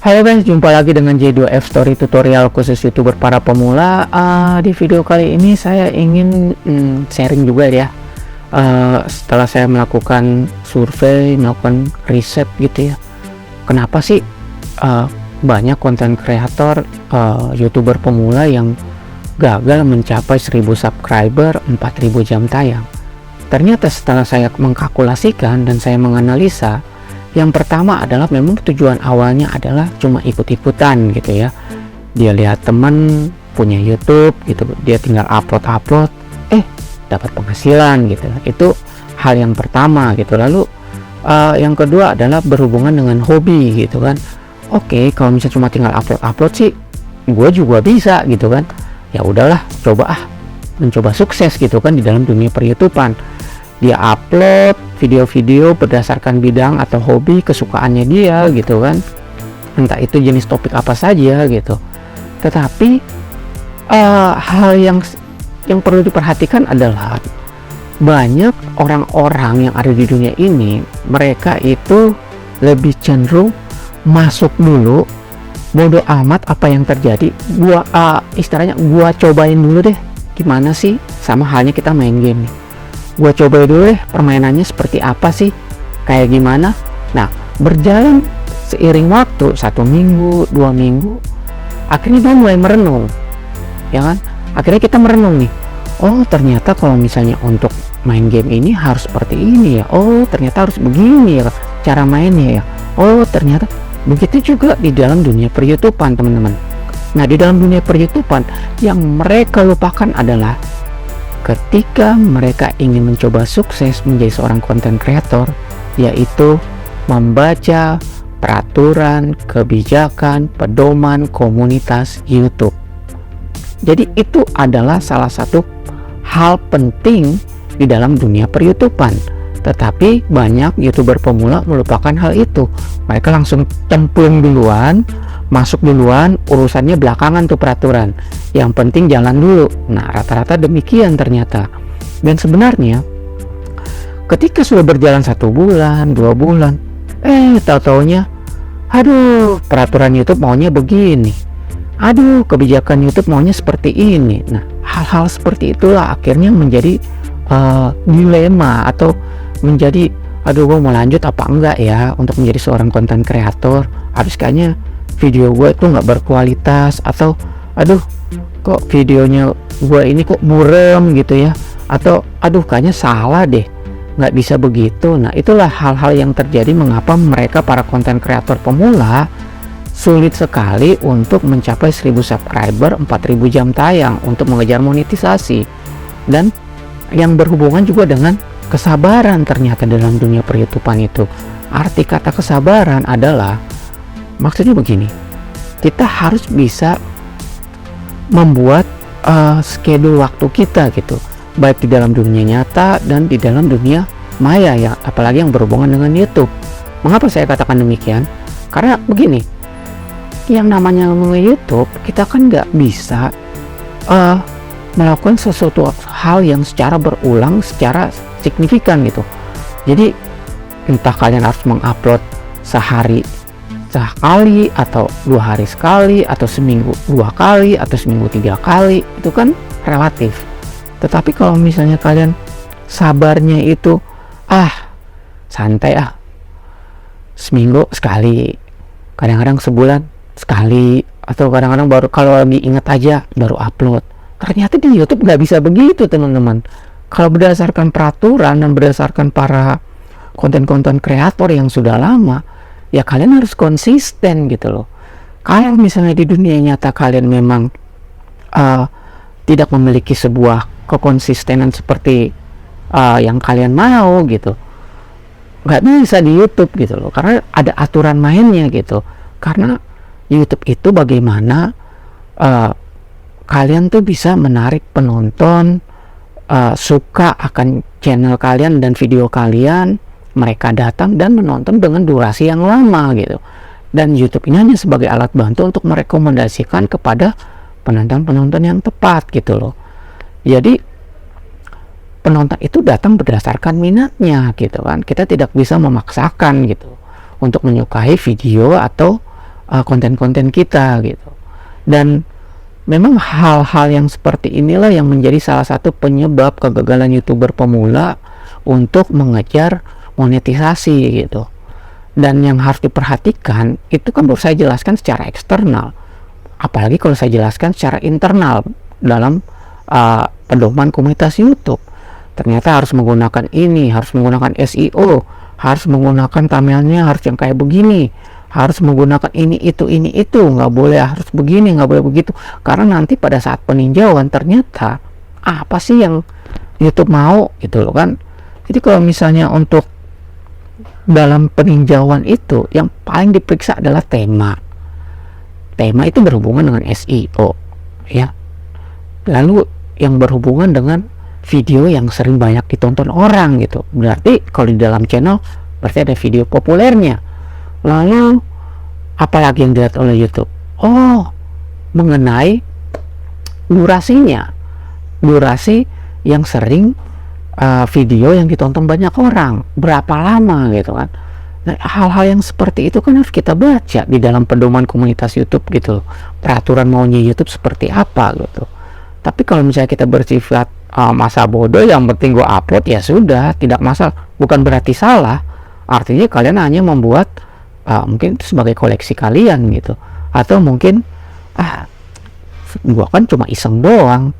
Halo guys, jumpa lagi dengan J2F Story tutorial khusus YouTuber para pemula. Di video kali ini saya ingin sharing juga ya. Setelah saya melakukan survei, melakukan riset gitu ya. Kenapa sih banyak konten kreator YouTuber pemula yang gagal mencapai 1000 subscriber, 4000 jam tayang? Ternyata setelah saya mengkalkulasikan dan saya menganalisa, yang pertama adalah memang tujuan awalnya adalah cuma ikut-ikutan gitu ya. Dia lihat teman punya YouTube gitu, dia tinggal upload dapat penghasilan gitu. Itu hal yang pertama gitu. Lalu yang kedua adalah berhubungan dengan hobi gitu kan. Oke, kalau misalnya cuma tinggal upload sih gue juga bisa gitu kan. Ya udahlah, mencoba sukses gitu kan di dalam dunia per-YouTubean. Dia upload video-video berdasarkan bidang atau hobi kesukaannya dia gitu kan, entah itu jenis topik apa saja gitu. Tetapi hal yang perlu diperhatikan adalah banyak orang-orang yang ada di dunia ini, mereka itu lebih cenderung masuk dulu, bodo amat apa yang terjadi, istilahnya gua cobain dulu deh gimana sih. Sama halnya kita main game nih, gua coba dulu deh permainannya seperti apa sih, kayak gimana. Nah, berjalan seiring waktu, 1 minggu, 2 minggu, akhirnya dia mulai merenung ya kan. Akhirnya kita merenung nih, oh ternyata kalau misalnya untuk main game ini harus seperti ini ya, oh ternyata harus begini ya cara mainnya ya, oh ternyata begitu juga di dalam dunia per-YouTubean teman-teman. Nah, di dalam dunia per-YouTubean yang mereka lupakan adalah ketika mereka ingin mencoba sukses menjadi seorang konten kreator, yaitu membaca peraturan, kebijakan, pedoman komunitas YouTube. Jadi itu adalah salah satu hal penting di dalam dunia per-YouTubean. Tetapi banyak YouTuber pemula melupakan hal itu. Mereka langsung cemplung duluan, masuk duluan, urusannya belakangan tuh peraturan. Yang penting jalan dulu. Nah, rata-rata demikian ternyata. Dan sebenarnya ketika sudah berjalan 1 bulan, 2 bulan, tahu-taunya aduh, peraturan YouTube maunya begini, aduh, kebijakan YouTube maunya seperti ini. Nah, hal-hal seperti itulah akhirnya menjadi dilema atau menjadi aduh, gue mau lanjut apa enggak ya untuk menjadi seorang konten kreator. Habis kayaknya video gue itu nggak berkualitas, atau aduh kok videonya gue ini kok buram gitu ya, atau aduh kayaknya salah deh, nggak bisa begitu. Nah, itulah hal-hal yang terjadi mengapa mereka para konten kreator pemula sulit sekali untuk mencapai 1000 subscriber, 4000 jam tayang untuk mengejar monetisasi. Dan yang berhubungan juga dengan kesabaran ternyata dalam dunia per-YouTubean itu. Arti kata kesabaran adalah, maksudnya begini, kita harus bisa membuat schedule waktu kita gitu, baik di dalam dunia nyata dan di dalam dunia maya ya, apalagi yang berhubungan dengan YouTube. Mengapa saya katakan demikian? Karena begini, yang namanya YouTube, kita kan nggak bisa melakukan sesuatu hal yang secara berulang, secara signifikan gitu. Jadi entah kalian harus mengupload sehari sekali, atau 2 hari sekali, atau seminggu 2 kali, atau seminggu 3 kali, itu kan relatif. Tetapi kalau misalnya kalian sabarnya itu santai seminggu sekali, kadang-kadang sebulan sekali, atau kadang-kadang baru kalau lagi inget aja baru upload. Ternyata di YouTube nggak bisa begitu teman-teman. Kalau berdasarkan peraturan dan berdasarkan para konten-konten kreator yang sudah lama, ya kalian harus konsisten gitu loh. Kalau misalnya di dunia nyata kalian memang tidak memiliki sebuah kekonsistenan seperti yang kalian mau gitu, nggak bisa di YouTube gitu loh, karena ada aturan mainnya gitu. Karena YouTube itu bagaimana kalian tuh bisa menarik penonton suka akan channel kalian dan video kalian, mereka datang dan menonton dengan durasi yang lama gitu. Dan YouTube ini hanya sebagai alat bantu untuk merekomendasikan kepada penonton-penonton yang tepat gitu loh. Jadi penonton itu datang berdasarkan minatnya gitu kan. Kita tidak bisa memaksakan gitu untuk menyukai video atau konten-konten kita gitu. Dan memang hal-hal yang seperti inilah yang menjadi salah satu penyebab kegagalan YouTuber pemula untuk mengejar monetisasi gitu. Dan yang harus diperhatikan itu kan baru saya jelaskan secara eksternal, apalagi kalau saya jelaskan secara internal dalam pedoman komunitas YouTube. Ternyata harus menggunakan ini, harus menggunakan SEO, harus menggunakan thumbnailnya harus yang kayak begini, harus menggunakan ini itu, nggak boleh harus begini, nggak boleh begitu, karena nanti pada saat peninjauan ternyata apa sih yang YouTube mau gitu loh kan. Jadi kalau misalnya untuk dalam peninjauan itu yang paling diperiksa adalah tema itu berhubungan dengan SEO ya, lalu yang berhubungan dengan video yang sering banyak ditonton orang gitu, berarti kalau di dalam channel berarti ada video populernya. Lalu apalagi yang dilihat oleh YouTube? Oh, mengenai durasinya, durasi yang sering video yang ditonton banyak orang, berapa lama gitu kan. Nah, hal-hal yang seperti itu kan harus kita baca di dalam pedoman komunitas YouTube gitu, peraturan maunya YouTube seperti apa gitu. Tapi kalau misalnya kita bersifat masa bodoh, yang penting gue upload ya sudah, tidak masalah, bukan berarti salah, artinya kalian hanya membuat mungkin itu sebagai koleksi kalian gitu, atau mungkin gua kan cuma iseng doang,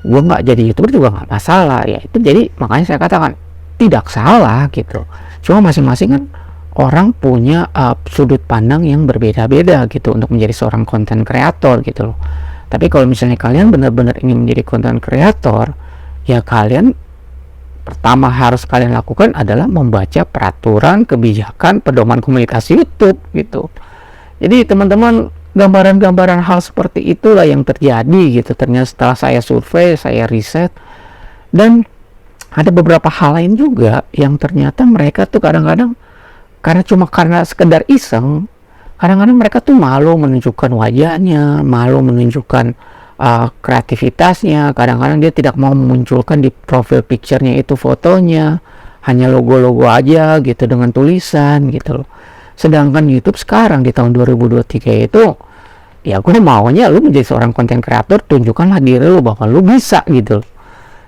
gua nggak jadi YouTuber juga nggak masalah ya. Itu jadi makanya saya katakan tidak salah gitu, cuma masing-masing kan orang punya sudut pandang yang berbeda-beda gitu untuk menjadi seorang konten kreator gitu loh. Tapi kalau misalnya kalian benar-benar ingin menjadi konten kreator, ya kalian pertama harus kalian lakukan adalah membaca peraturan, kebijakan, pedoman komunitas YouTube gitu. Jadi teman-teman, gambaran-gambaran hal seperti itulah yang terjadi gitu. Ternyata setelah saya survei, saya riset, dan ada beberapa hal lain juga yang ternyata mereka tuh kadang-kadang karena sekedar iseng, kadang-kadang mereka tuh malu menunjukkan wajahnya, malu menunjukkan kreativitasnya. Kadang-kadang dia tidak mau memunculkan di profil picture-nya itu fotonya, hanya logo-logo aja gitu dengan tulisan gitu loh. Sedangkan YouTube sekarang di tahun 2023 itu ya gue maunya lu menjadi seorang konten kreator, tunjukkanlah diri lu bahwa lu bisa gitu loh.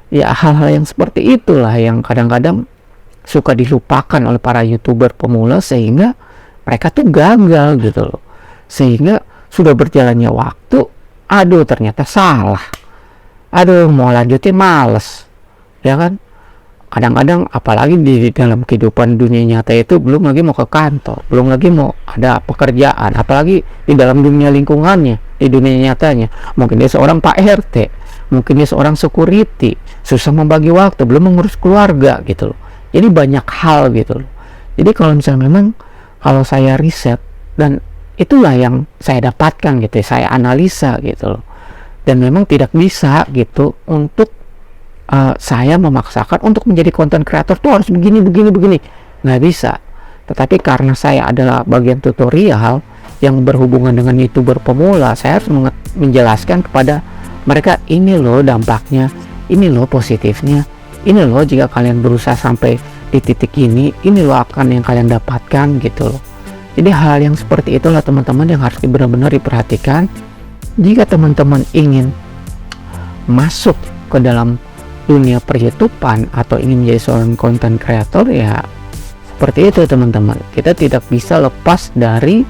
Ya hal-hal yang seperti itulah yang kadang-kadang suka dilupakan oleh para YouTuber pemula, sehingga mereka tuh gagal gitu loh. Sehingga sudah berjalannya waktu, aduh ternyata salah, aduh mau lanjutin males ya kan. Kadang-kadang apalagi di dalam kehidupan dunia nyata itu, belum lagi mau ke kantor, belum lagi mau ada pekerjaan, apalagi di dalam dunia lingkungannya, di dunia nyatanya mungkin dia seorang Pak RT, mungkin dia seorang security, susah membagi waktu, belum mengurus keluarga gitu loh. Jadi banyak hal gitu loh. Jadi kalau misalnya memang kalau saya riset, dan itulah yang saya dapatkan gitu, saya analisa gitu loh, dan memang tidak bisa gitu untuk saya memaksakan untuk menjadi konten kreator tuh harus begini, nggak bisa. Tetapi karena saya adalah bagian tutorial yang berhubungan dengan YouTuber pemula, saya harus menjelaskan kepada mereka, ini loh dampaknya, ini loh positifnya, ini loh jika kalian berusaha sampai di titik ini loh akan yang kalian dapatkan gitu loh. Jadi hal yang seperti itulah teman-teman yang harus benar-benar diperhatikan jika teman-teman ingin masuk ke dalam dunia per-YouTubean atau ingin menjadi seorang konten kreator. Ya seperti itu teman-teman, kita tidak bisa lepas dari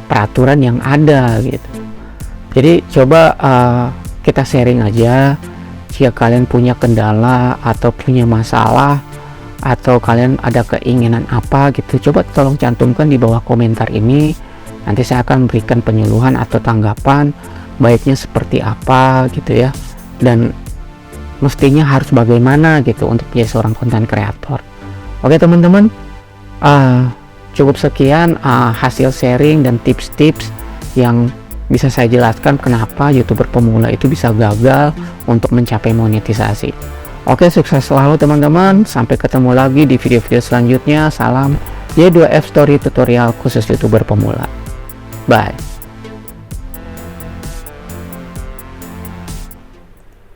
peraturan yang ada gitu. Jadi coba kita sharing aja, jika kalian punya kendala atau punya masalah, atau kalian ada keinginan apa gitu, coba tolong cantumkan di bawah komentar ini. Nanti saya akan berikan penyuluhan atau tanggapan baiknya seperti apa gitu ya, dan mestinya harus bagaimana gitu untuk menjadi seorang konten kreator. Oke teman-teman, cukup sekian hasil sharing dan tips-tips yang bisa saya jelaskan kenapa YouTuber pemula itu bisa gagal untuk mencapai monetisasi. Oke, sukses selalu teman-teman, sampai ketemu lagi di video-video selanjutnya. Salam Y2F Story tutorial khusus YouTuber pemula. Bye.